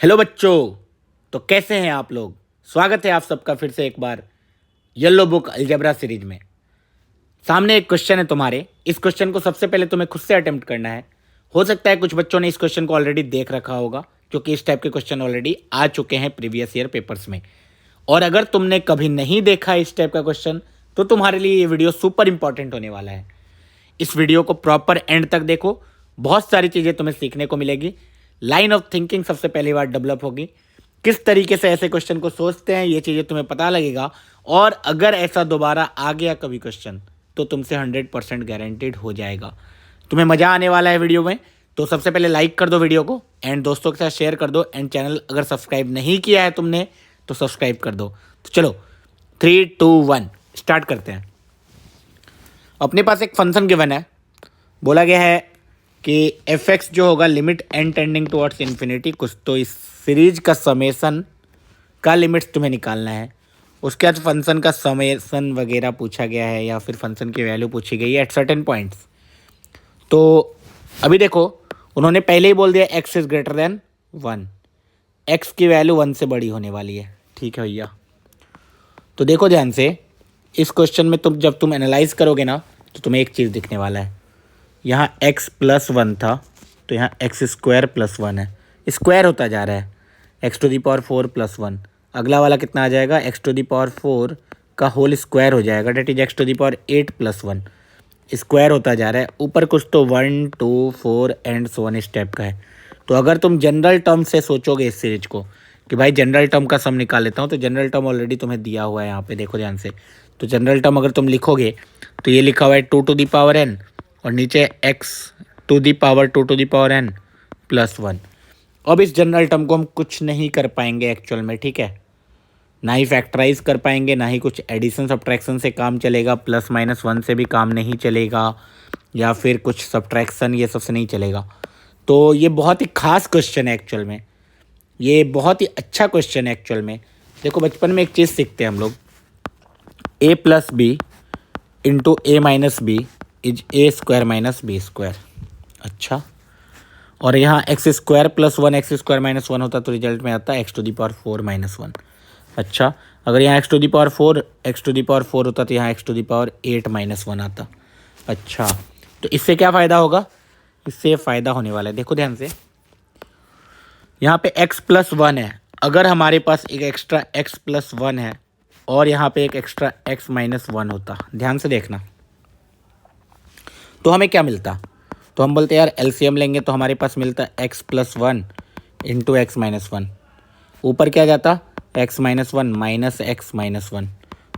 Hello बच्चों। तो कैसे हैं आप लोग। स्वागत है आप सबका फिर से एक बार येलो बुक अलजेब्रा सीरीज में। सामने एक क्वेश्चन है तुम्हारे। इस क्वेश्चन को सबसे पहले तुम्हें खुद से अटेम्प्ट करना है। हो सकता है कुछ बच्चों ने इस क्वेश्चन को ऑलरेडी देख रखा होगा, क्योंकि इस टाइप के क्वेश्चन ऑलरेडी आ चुके हैं प्रीवियस ईयर पेपर्स में। और अगर तुमने कभी नहीं देखा इस टाइप का क्वेश्चन, तो तुम्हारे लिए ये वीडियो सुपर इंपॉर्टेंट होने वाला है। इस वीडियो को प्रॉपर एंड तक देखो, बहुत सारी चीज़ें तुम्हें सीखने को मिलेगी। लाइन ऑफ थिंकिंग सबसे पहली बार डेवलप होगी। किस तरीके से ऐसे क्वेश्चन को सोचते हैं ये चीज़ें तुम्हें पता लगेगा। और अगर ऐसा दोबारा आ गया कभी क्वेश्चन, तो तुमसे 100% गारंटेड हो जाएगा। तुम्हें मज़ा आने वाला है वीडियो में। तो सबसे पहले लाइक कर दो वीडियो को, एंड दोस्तों के साथ शेयर कर दो, एंड चैनल अगर सब्सक्राइब नहीं किया है तुमने तो सब्सक्राइब कर दो। तो चलो 3, 2, 1 स्टार्ट करते हैं। अपने पास एक फंक्शन गिवन है। बोला गया है कि एफ एक्स जो होगा limit N tending towards infinity कुछ, तो इस सीरीज का समेसन का लिमिट्स तुम्हें निकालना है। उसके बाद फंक्शन का समेसन वगैरह पूछा गया है, या फिर फंक्शन की वैल्यू पूछी गई है एट सर्टेन पॉइंट्स। तो अभी देखो, उन्होंने पहले ही बोल दिया x is greater than 1। X की वैल्यू 1 से बड़ी होने वाली है। ठीक है भैया। तो देखो ध्यान से, इस क्वेश्चन में जब तुम एनालाइज करोगे ना, तो तुम्हें एक चीज़ दिखने वाला है। यहाँ x + 1 था, तो यहाँ x² + 1 है। स्क्वायर होता जा रहा है। x⁴ + 1। अगला वाला कितना आ जाएगा, x⁴ का होल स्क्वायर हो जाएगा, डेट इज x⁸ + 1। स्क्वायर होता जा रहा है। ऊपर कुछ तो 1, 2, 4 एंड सो ऑन स्टेप का है। तो अगर तुम जनरल टर्म से सोचोगे इस सीरीज को कि भाई जनरल टर्म का सम निकाल लेता हूँ, तो जनरल टर्म ऑलरेडी तुम्हें दिया हुआ है यहाँ पे, देखो ध्यान से। तो जनरल टर्म अगर तुम लिखोगे तो ये लिखा हुआ है 2n और नीचे x⁴ 2n + 1। अब इस जनरल टर्म को हम कुछ नहीं कर पाएंगे एक्चुअल में, ठीक है। ना ही फैक्टराइज कर पाएंगे, ना ही कुछ एडिशन सब्ट्रैक्शन से काम चलेगा, +-1 से भी काम नहीं चलेगा, या फिर कुछ सब्ट्रैक्शन ये सबसे नहीं चलेगा। तो ये बहुत ही खास क्वेश्चन है एक्चुअल में। ये बहुत ही अच्छा क्वेश्चन है एक्चुअल में। देखो बचपन में एक चीज़ सीखते हैं हम लोग, a + b × a - b is a² - b²। अच्छा, और यहाँ x² + 1 x² - 1 होता तो रिजल्ट में आता x⁴ - 1। अच्छा, अगर यहाँ x⁴ होता तो यहाँ x⁸ - 1 आता। अच्छा, तो इससे क्या फ़ायदा होगा, इससे फ़ायदा होने वाला है। देखो ध्यान से, यहाँ पे x + 1 है। अगर हमारे पास एक एक्स्ट्रा x + 1 है और यहाँ पे एक एक्स्ट्रा x - 1 होता, ध्यान से देखना, तो हमें क्या मिलता। तो हम बोलते यार एलसीएम लेंगे तो हमारे पास मिलता x + 1 × x - 1। ऊपर क्या जाता, x - 1 - x - 1।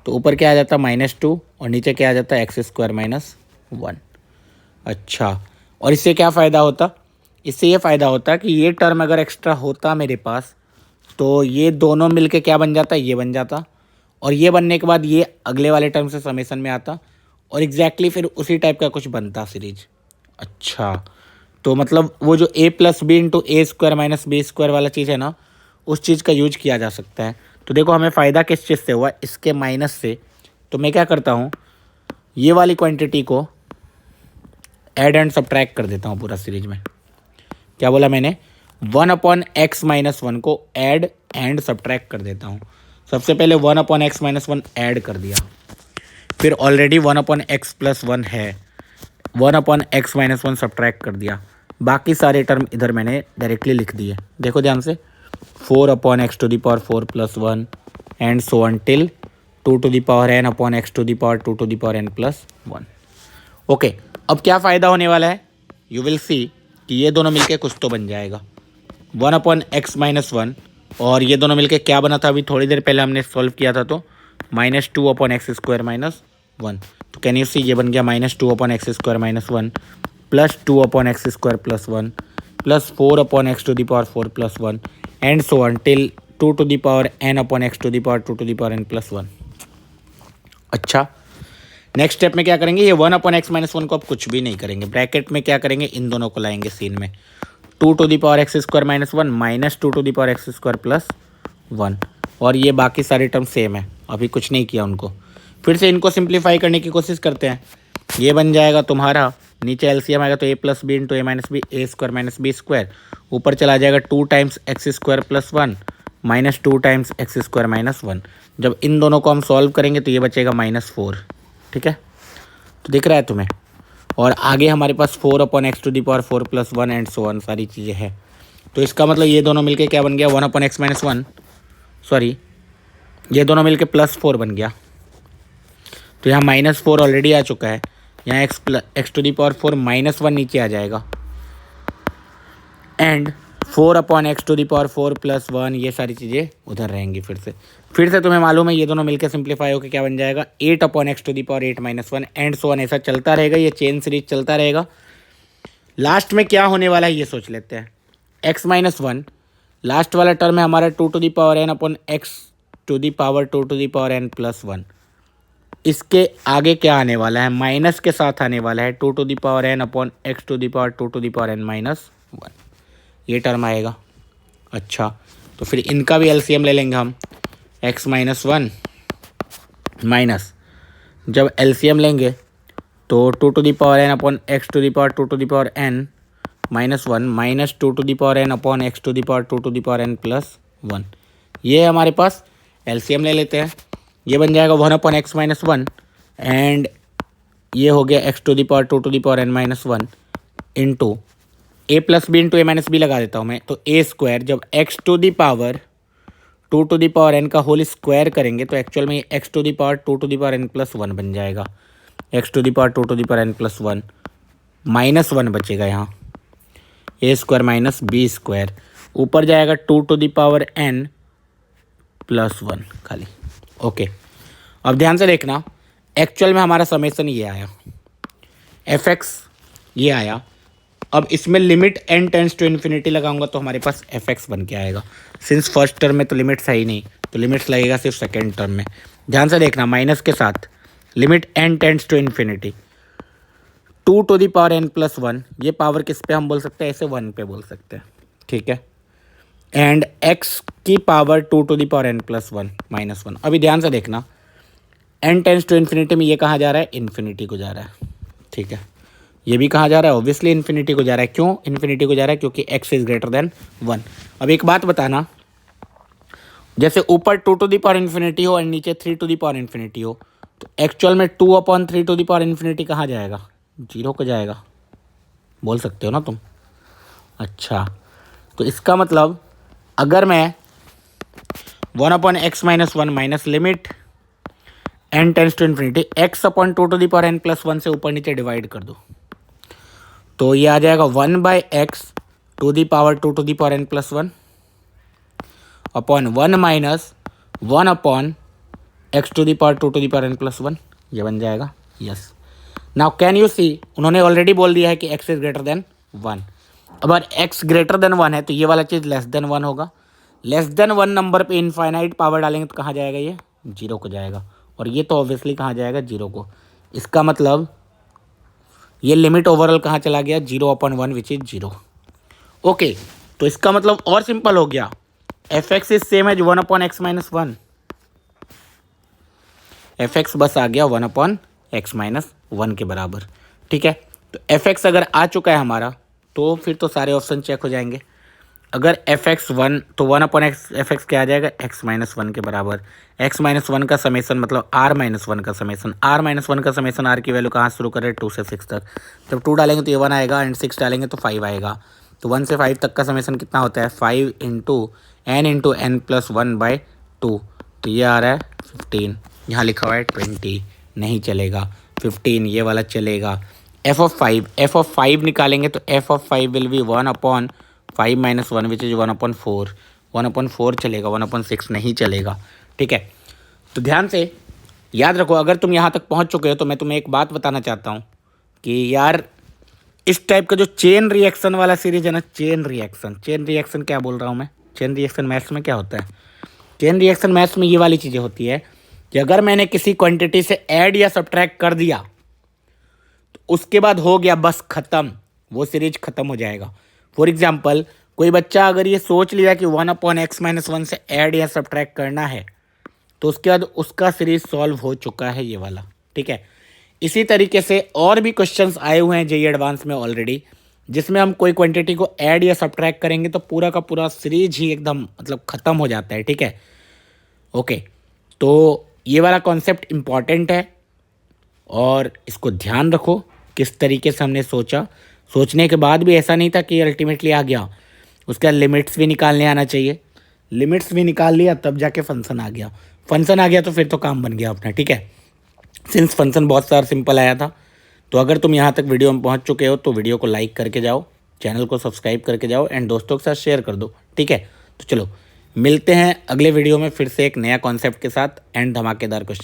तो ऊपर क्या आ जाता, -2, और नीचे क्या आ जाता, x² - 1। अच्छा, और इससे क्या फ़ायदा होता, इससे ये फ़ायदा होता कि ये टर्म अगर एक्स्ट्रा होता मेरे पास, तो ये दोनों मिलके क्या बन जाता, ये बन जाता, और ये बनने के बाद ये अगले वाले टर्म से समेसन में आता, और एग्जैक्टली फिर उसी टाइप का कुछ बनता सीरीज। अच्छा, तो मतलब वो जो a + b × a² - b² वाला चीज़ है ना, उस चीज़ का यूज किया जा सकता है। तो देखो हमें फ़ायदा किस चीज़ से हुआ, इसके माइनस से। तो मैं क्या करता हूँ, ये वाली क्वांटिटी को ऐड एंड सब्ट्रैक्ट कर देता हूँ पूरा सीरीज में। क्या बोला मैंने, 1/x - 1 को ऐड एंड सब्ट्रैक्ट कर देता हूँ। सबसे पहले 1/x - 1 ऐड कर दिया, फिर ऑलरेडी 1/x + 1 है, 1/x - 1 सब्ट्रैक्ट कर दिया। बाकी सारे टर्म इधर मैंने डायरेक्टली लिख दिए। देखो ध्यान से, 4/x⁴ + 1 and so on till 2n/x⁴ 2n + 1। Okay, अब क्या फ़ायदा होने वाला है, यू विल सी कि ये दोनों मिलके कुछ तो बन जाएगा। 1/x - 1 और ये दोनों मिलके क्या बना था, अभी थोड़ी देर पहले हमने सॉल्व किया था, तो -2/x² - 1। तो कैन यू सी, ये बन गया -2/x² - 1 + 2/x² + 1 + 4/x⁴ + 1 and so on till 2n/x⁴ 2n + 1। अच्छा, नेक्स्ट स्टेप में क्या करेंगे, ये 1/x - 1 को अब कुछ भी नहीं करेंगे, ब्रैकेट में क्या करेंगे, इन दोनों को लाएंगे सीन में, 2x² - 1 -2x² + 1। और ये बाकी सारे टर्म सेम है, अभी कुछ नहीं किया उनको। फिर से इनको सिंप्लीफाई करने की कोशिश करते हैं। ये बन जाएगा तुम्हारा, नीचे एलसीएम आएगा तो ए plus B into A minus B, A square minus B square, ऊपर चला जाएगा 2 times x square plus 1 minus 2 times x square minus 1। जब इन दोनों को हम सॉल्व करेंगे तो ये बचेगा -4। ठीक है, तो दिख रहा है तुम्हें। और आगे हमारे पास 4/x⁴ plus 1 and so on सारी चीज़ें हैं। तो इसका मतलब ये दोनों मिलके क्या बन गया, 1/x-1, सॉरी ये दोनों मिलके +4 बन गया। तो यहाँ -4 ऑलरेडी आ चुका है, यहाँ x⁴ -1 नीचे आ जाएगा एंड 4/x⁴ प्लस 1 ये सारी चीज़ें उधर रहेंगी। फिर से तुम्हें मालूम है ये दोनों मिलकर सिंप्लीफाई होकर क्या बन जाएगा, 8/x⁴ एंड सो ऑन, ऐसा चलता रहेगा, ये चेन सीरीज चलता रहेगा। लास्ट में क्या होने वाला है ये सोच लेते हैं। x-1 लास्ट वाला टर्म है हमारा 2n/x⁴ प्लस 1। इसके आगे क्या आने वाला है, माइनस के साथ आने वाला है 2n/x⁴ ये टर्म आएगा। अच्छा, तो फिर इनका भी एलसीएम ले लेंगे हम, x-1 माइनस, जब एलसीएम लेंगे तो 2n/x⁴ minus 1 minus 2n/x⁴ plus 1। ये हमारे पास एलसीएम ले लेते हैं, ये बन जाएगा 1/x-1 एंड ये हो गया x⁴ into a plus B into A minus B लगा देता हूँ मैं, तो a स्क्वायर जब x⁴ का होल स्क्वायर करेंगे तो एक्चुअल में ये x⁴ प्लस 1 बन जाएगा। x⁴ प्लस 1 -1 बचेगा यहाँ, a square minus B square, ऊपर जाएगा 2n प्लस 1 खाली। ओके, अब ध्यान से देखना, एक्चुअल में हमारा समेसन ये आया, fx ये आया। अब इसमें limit n tends to infinity लगाऊंगा तो हमारे पास fx बन के आएगा। सिंस फर्स्ट टर्म में तो लिमिट्स है ही नहीं, तो लिमिट्स लगेगा सिर्फ सेकेंड टर्म में। ध्यान से देखना, माइनस के साथ limit n tends to infinity 2n plus 1, ये पावर किस पे हम बोल सकते हैं, ऐसे 1 पे बोल सकते हैं। ठीक है, एंड x की पावर 2n प्लस 1 माइनस 1। अभी ध्यान से देखना, n टेंड्स टू इन्फिनिटी में ये कहाँ जा रहा है, इन्फिनिटी को जा रहा है। ठीक है, ये भी कहाँ जा रहा है, ऑब्वियसली इन्फिनिटी को जा रहा है। क्यों इन्फिनिटी को जा रहा है, क्योंकि x इज ग्रेटर देन 1। अब एक बात बताना, जैसे ऊपर 2n हो और नीचे 3n हो, तो एक्चुअल में 2/3n कहाँ जाएगा, 0 को जाएगा, बोल सकते हो ना तुम। अच्छा, तो इसका मतलब अगर मैं 1/x-1 minus limit n tends to infinity x/2n plus 1 से ऊपर नीचे डिवाइड कर दो, तो ये आ जाएगा 1/x⁴ plus 1 upon 1 minus 1/x⁴ plus 1, ये बन जाएगा। Yes, now can you see, उन्होंने ऑलरेडी बोल दिया है कि x इज ग्रेटर देन 1। अगर x ग्रेटर देन 1 है तो ये वाला चीज़ लेस देन 1 होगा। लेस देन 1 नंबर पे इनफाइनाइट पावर डालेंगे तो कहाँ जाएगा, ये 0 को जाएगा, और ये तो ऑब्वियसली कहाँ जाएगा, 0 को। इसका मतलब ये लिमिट ओवरऑल कहाँ चला गया, 0/1 विच इज 0। ओके, तो इसका मतलब और सिंपल हो गया, fx is same as 1/x-1, fx बस आ गया 1/x-1 के बराबर। ठीक है, तो fx अगर आ चुका है हमारा तो फिर तो सारे ऑप्शन चेक हो जाएंगे। अगर fx 1 तो 1/fx क्या आ जाएगा, x-1 के बराबर। x-1 का समेसन मतलब r-1 का समेसन, r-1 का समेसन, r की वैल्यू कहाँ शुरू करें, 2 से 6 तक। जब 2 डालेंगे तो ये 1 आएगा एंड 6 डालेंगे तो 5 आएगा। तो 1 से 5 तक का समेसन कितना होता है, 5 इंटू n प्लस 1/2, तो ये आ रहा है 15। यहाँ लिखा हुआ है 20, नहीं चलेगा, 15 ये वाला चलेगा। f(5) निकालेंगे तो f(5) will be 1/5 minus 1 which is 1/4। 1/4 चलेगा, 1/6 नहीं चलेगा। ठीक है, तो ध्यान से याद रखो, अगर तुम यहाँ तक पहुँच चुके हो तो मैं तुम्हें एक बात बताना चाहता हूँ कि यार इस टाइप का जो चेन रिएक्शन वाला सीरीज है ना, चेन रिएक्शन क्या बोल रहा हूँ मैं, चेन रिएक्शन मैथ्स में क्या होता है, चेन रिएक्शन मैथ्स में ये वाली चीज़ें होती है कि अगर मैंने किसी क्वांटिटी से ऐड या सब्ट्रैक्ट कर दिया तो उसके बाद हो गया, बस ख़त्म, वो सीरीज ख़त्म हो जाएगा। फॉर एग्जाम्पल, कोई बच्चा अगर ये सोच लिया कि 1/x-1 से ऐड या सब्ट्रैक्ट करना है तो उसके बाद उसका सीरीज सॉल्व हो चुका है ये वाला। ठीक है, इसी तरीके से और भी क्वेश्चंस आए हुए हैं जेईई एडवांस में ऑलरेडी, जिसमें हम कोई क्वांटिटी को ऐड या सब्ट्रैक्ट करेंगे तो पूरा का पूरा सीरीज ही एकदम मतलब ख़त्म हो जाता है, ठीक है। ओके, तो ये वाला कॉन्सेप्ट इम्पॉर्टेंट है और इसको ध्यान रखो किस तरीके से हमने सोचा। सोचने के बाद भी ऐसा नहीं था कि अल्टीमेटली आ गया, उसका लिमिट्स भी निकालने आना चाहिए। लिमिट्स भी निकाल लिया तब जाके फंक्शन आ गया। फंक्शन आ गया तो फिर तो काम बन गया अपना, ठीक है। सिंस फंक्शन बहुत सारा सिंपल आया था, तो अगर तुम यहाँ तक वीडियो में पहुँच चुके हो तो वीडियो को लाइक करके जाओ, चैनल को सब्सक्राइब करके जाओ एंड दोस्तों के साथ शेयर कर दो, ठीक है। तो चलो मिलते हैं अगले वीडियो में फिर से एक नया कॉन्सेप्ट के साथ एंड धमाकेदार क्वेश्चन।